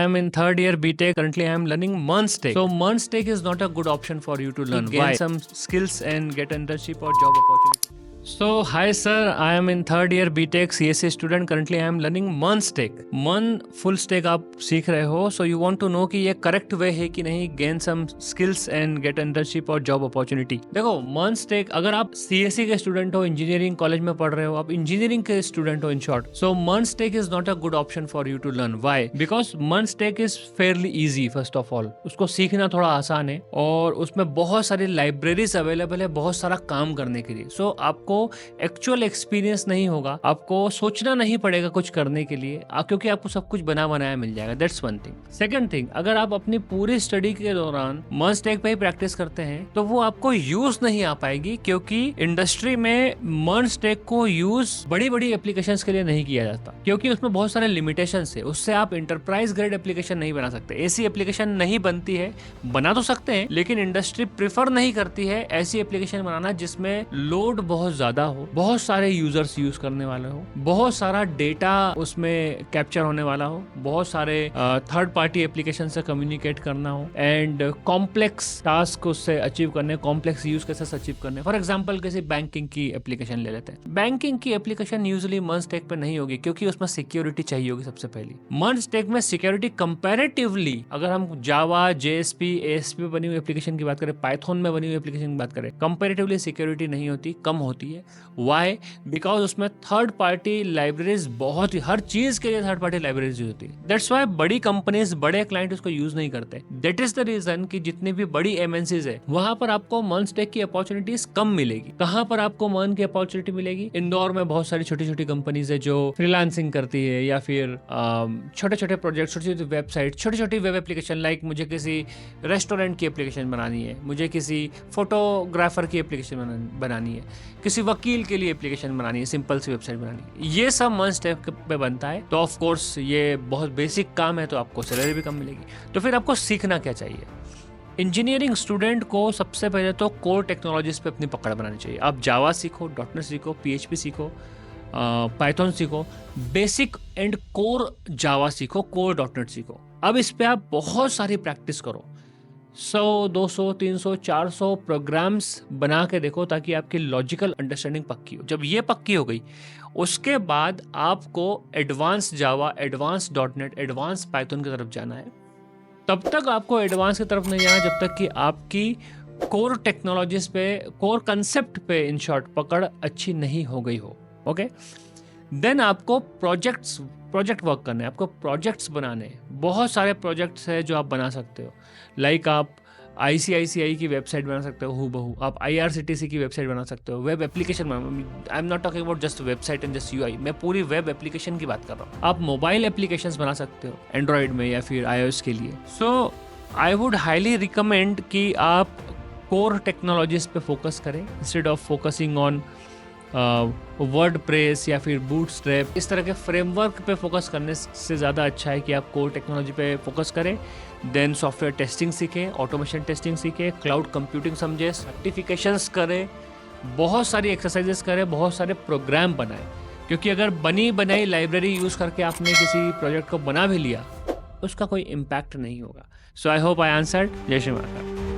am in third year BTech. Currently, I am learning MERN-STEC. So MERN-STEC is not a good option for you to learn. Gain some skills and get internship or job opportunity. So, hi sir, I am in third year BTech CSC student. Currently, I am learning MERN-STEC. MERN full stack आप सीख रहे हो, so you want to know कि ये correct way है कि नहीं. Gain some skills and get internship और job opportunity. देखो MERN-STEC अगर आप CSC के स्टूडेंट हो, इंजीनियरिंग कॉलेज में पढ़ रहे हो, आप इंजीनियरिंग के स्टूडेंट हो, in short, so MERN-STEC is not a good option for you to learn. Why? Because MERN-STEC is fairly easy first of all. उसको सीखना थोड़ा आसान है और उसमें बहुत सारी लाइब्रेरीज अवेलेबल है बहुत सारा काम करने के लिए. So आपको एक्चुअल एक्सपीरियंस नहीं होगा, आपको सोचना नहीं पड़ेगा कुछ करने के लिए क्योंकि आपको सब कुछ बना बनाया मिल जाएगा. That's one thing. Second thing, अगर आप अपनी पूरी स्टडी के दौरान MERN-STEC पे ही प्रैक्टिस करते हैं तो वो आपको यूज नहीं आ पाएगी क्योंकि इंडस्ट्री में MERN-STEC को यूज बड़ी बड़ी एप्लीकेशंस के लिए नहीं किया जाता क्योंकि उसमें बहुत सारे लिमिटेशंस है. उससे आप इंटरप्राइज ग्रेड एप्लीकेशन नहीं बना सकते. ऐसी एप्लीकेशन नहीं बनती है, बना तो सकते हैं लेकिन इंडस्ट्री प्रेफर नहीं करती है ऐसी एप्लीकेशन बनाना जिसमें लोड बहुत ज्यादा हो, बहुत सारे यूजर्स यूज करने वाले हो, बहुत सारा डेटा उसमें कैप्चर होने वाला हो, बहुत सारे थर्ड पार्टी एप्लीकेशन से कम्युनिकेट करना हो एंड कॉम्प्लेक्स टास्क उससे अचीव करने, कॉम्प्लेक्स यूज केसेस अचीव करने. फॉर एग्जांपल किसी बैंकिंग की एप्लीकेशन ले लेते हैं. बैंकिंग की एप्लीकेशन यूजुअली MERN-STEC पे नहीं होगी क्योंकि उसमें सिक्योरिटी चाहिए होगी. सबसे पहली MERN-STEC में सिक्योरिटी कंपैरेटिवली अगर हम जावा, JSP, ASP पे बनी हुई एप्लीकेशन की बात करें, पाइथन में बनी हुई एप्लीकेशन की बात करें, कंपैरेटिवली सिक्योरिटी नहीं होती, कम होती है. Why? Because उसमें थर्ड पार्टी लाइब्रेरीज बहुत ही, हर चीज के लिए थर्ड पार्टी लाइब्रेरीज यूज होती है. दैट्स व्हाई बड़ी कंपनीज, बड़े क्लाइंट उसको यूज नहीं करते. दैट इज द रीजन कि जितनी भी बड़ी MNCs है वहां पर आपको MERN-STEC की अपॉर्चुनिटीज कम मिलेगी. कहां पर आपको MERN की अपॉर्चुनिटी मिलेगी? इंदौर में बहुत सारी छोटी छोटी कंपनीज है जो फ्रीलांसिंग करती है या फिर छोटे छोटे प्रोजेक्ट, छोटी छोटी वेबसाइट, छोटी छोटी वेब एप्लीकेशन. लाइक मुझे किसी रेस्टोरेंट की एप्लीकेशन बनानी है, मुझे किसी फोटोग्राफर की एप्लीकेशन बनानी है, किसी वकील के लिए एप्लीकेशन बनानी है, सिंपल सी वेबसाइट बनानी है. ये सब MERN-STEC पे बनता है. तो ऑफ कोर्स ये बहुत बेसिक काम है तो आपको सैलरी भी कम मिलेगी. तो फिर आपको सीखना क्या चाहिए? इंजीनियरिंग स्टूडेंट को सबसे पहले तो कोर टेक्नोलॉजीज पे अपनी पकड़ बनानी चाहिए. आप जावा सीखो, .NET सीखो, PHP सीखो, पाइथन सीखो, बेसिक एंड कोर जावा सीखो, कोर .NET सीखो. अब इस पे आप बहुत सारी प्रैक्टिस करो. 100, 200, 300, 400 प्रोग्राम्स बना के देखो ताकि आपकी लॉजिकल अंडरस्टैंडिंग पक्की हो. जब ये पक्की हो गई उसके बाद आपको एडवांस जावा, एडवांस .NET, एडवांस पाइथन की तरफ जाना है. तब तक आपको एडवांस की तरफ नहीं जाना जब तक कि आपकी कोर टेक्नोलॉजीज पे, कोर कंसेप्ट पे इन शॉर्ट पकड़ अच्छी नहीं हो गई हो. ओके, देन आपको प्रोजेक्ट वर्क करने, आपको प्रोजेक्ट्स बनाने. बहुत सारे प्रोजेक्ट्स है जो आप बना सकते हो. लाइक आप ICICI की वेबसाइट बना सकते हो हूबहू, आप IRCTC की वेबसाइट बना सकते हो, web application. I am not talking about just website and just UI, मैं पूरी वेब एप्लीकेशन की बात कर रहा हूँ. आप मोबाइल एप्लीकेशंस बना सकते हो एंड्रॉयड में या फिर iOS के लिए. सो आई वुड हाईली रिकमेंड कि आप कोर टेक्नोलॉजीज पे फोकस करें instead of focusing on WordPress या फिर बूटस्ट्रैप. इस तरह के फ्रेमवर्क पे फोकस करने से ज़्यादा अच्छा है कि आप कोर टेक्नोलॉजी पे फोकस करें. देन सॉफ्टवेयर टेस्टिंग सीखें, ऑटोमेशन टेस्टिंग सीखें, क्लाउड कंप्यूटिंग समझें, सर्टिफिकेशंस करें, बहुत सारी एक्सरसाइजेस करें, बहुत सारे प्रोग्राम बनाएं. क्योंकि अगर बनी बनाई लाइब्रेरी यूज़ करके आपने किसी प्रोजेक्ट को बना भी लिया उसका कोई इम्पैक्ट नहीं होगा. सो आई होप आई आंसर्ड. जय श्री महाकाल.